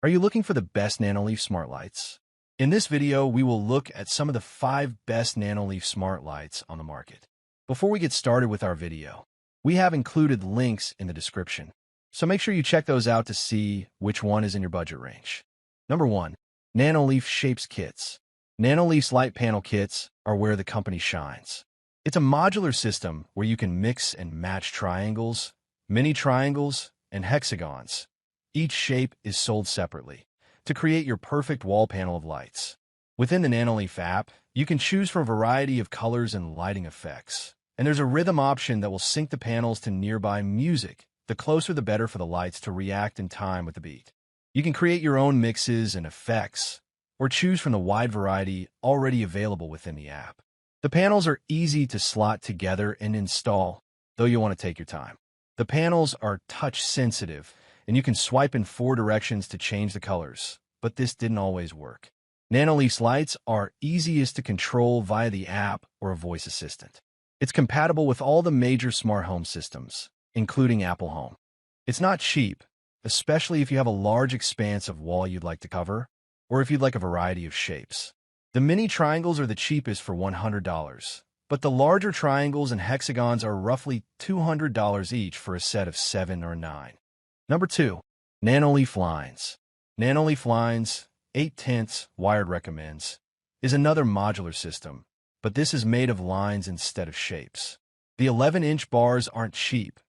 Are you looking for the best Nanoleaf Smart lights? In this video, we will look at some of the 5 best Nanoleaf Smart lights on the market. Before we get started with our video, we have included links in the description, so make sure you check those out to see which one is in your budget range. Number 1. Nanoleaf Shapes Kits. Nanoleaf's light panel kits are where the company shines. It's a modular system where you can mix and match triangles, mini triangles, and hexagons. Each shape is sold separately to create your perfect wall panel of lights. Within the Nanoleaf app, you can choose from a variety of colors and lighting effects. And there's a rhythm option that will sync the panels to nearby music. The closer the better for the lights to react in time with the beat. You can create your own mixes and effects, or choose from the wide variety already available within the app. The panels are easy to slot together and install, though you'll want to take your time. The panels are touch-sensitive, and you can swipe in 4 directions to change the colors, but this didn't always work. Nanoleaf's lights are easiest to control via the app or a voice assistant. It's compatible with all the major smart home systems, including Apple Home. It's not cheap, especially if you have a large expanse of wall you'd like to cover, or if you'd like a variety of shapes. The mini triangles are the cheapest for $100, but the larger triangles and hexagons are roughly $200 each for a set of 7 or 9. Number 2. Nanoleaf Lines. Nanoleaf Lines, 8/10 wired recommends, is another modular system, but this is made of lines instead of shapes. The 11-inch bars aren't cheap,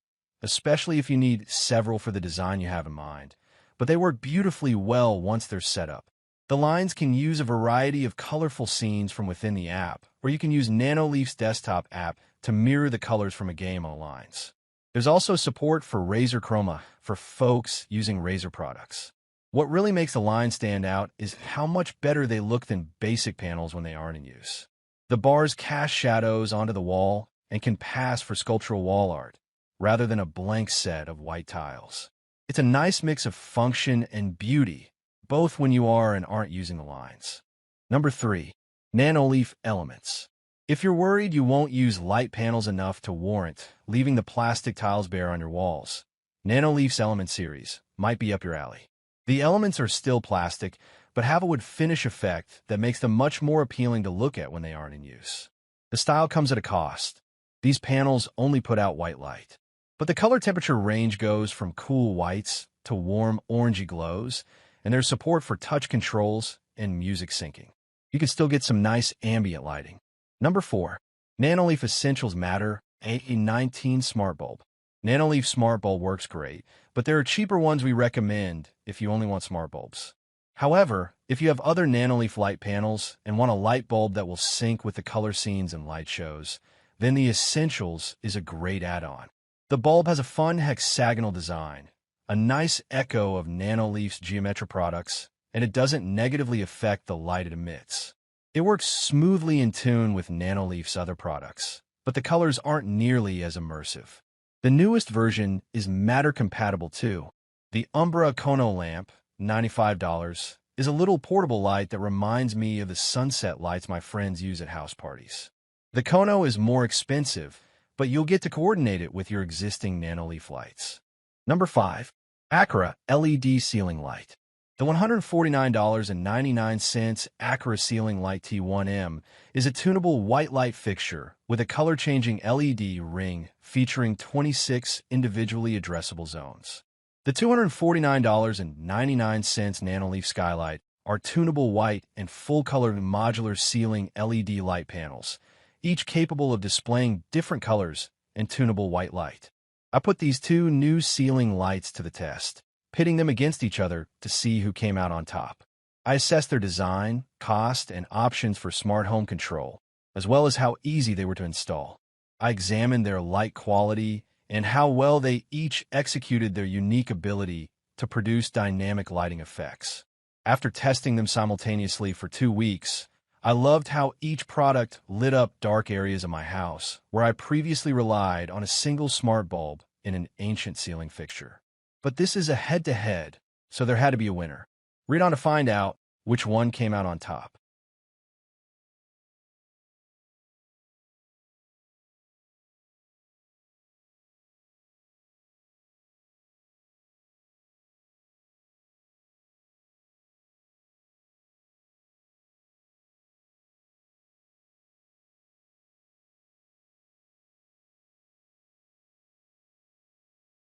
especially if you need several for the design you have in mind, but they work beautifully well once they're set up. The lines can use a variety of colorful scenes from within the app, or you can use Nanoleaf's desktop app to mirror the colors from a game on the lines. There's also support for Razor Chroma for folks using Razor products. What really makes the lines stand out is how much better they look than basic panels when they aren't in use. The bars cast shadows onto the wall and can pass for sculptural wall art, rather than a blank set of white tiles. It's a nice mix of function and beauty, both when you are and aren't using the lines. Number 3. Nanoleaf Elements. If you're worried you won't use light panels enough to warrant leaving the plastic tiles bare on your walls, Nanoleaf's Element series might be up your alley. The elements are still plastic, but have a wood finish effect that makes them much more appealing to look at when they aren't in use. The style comes at a cost. These panels only put out white light, but the color temperature range goes from cool whites to warm orangey glows, and there's support for touch controls and music syncing. You can still get some nice ambient lighting. Number 4. Nanoleaf Essentials Matter A19 Smart Bulb. Nanoleaf Smart Bulb works great, but there are cheaper ones we recommend if you only want smart bulbs. However, if you have other Nanoleaf light panels and want a light bulb that will sync with the color scenes and light shows, then the Essentials is a great add-on. The bulb has a fun hexagonal design, a nice echo of Nanoleaf's geometric products, and it doesn't negatively affect the light it emits. It works smoothly in tune with Nanoleaf's other products, but the colors aren't nearly as immersive. The newest version is Matter compatible too. The Umbra Kono lamp, $95, is a little portable light that reminds me of the sunset lights my friends use at house parties. The Kono is more expensive, but you'll get to coordinate it with your existing Nanoleaf lights. Number 5. Aqara LED Ceiling Light. The $149.99 Aqara Ceiling Light T1M is a tunable white light fixture with a color-changing LED ring featuring 26 individually addressable zones. The $249.99 Nanoleaf Skylight are tunable white and full-color modular ceiling LED light panels, each capable of displaying different colors and tunable white light. I put these 2 new ceiling lights to the test, pitting them against each other to see who came out on top. I assessed their design, cost, and options for smart home control, as well as how easy they were to install. I examined their light quality and how well they each executed their unique ability to produce dynamic lighting effects. After testing them simultaneously for 2 weeks, I loved how each product lit up dark areas of my house where I previously relied on a single smart bulb in an ancient ceiling fixture. But this is a head-to-head, so there had to be a winner. Read on to find out which one came out on top.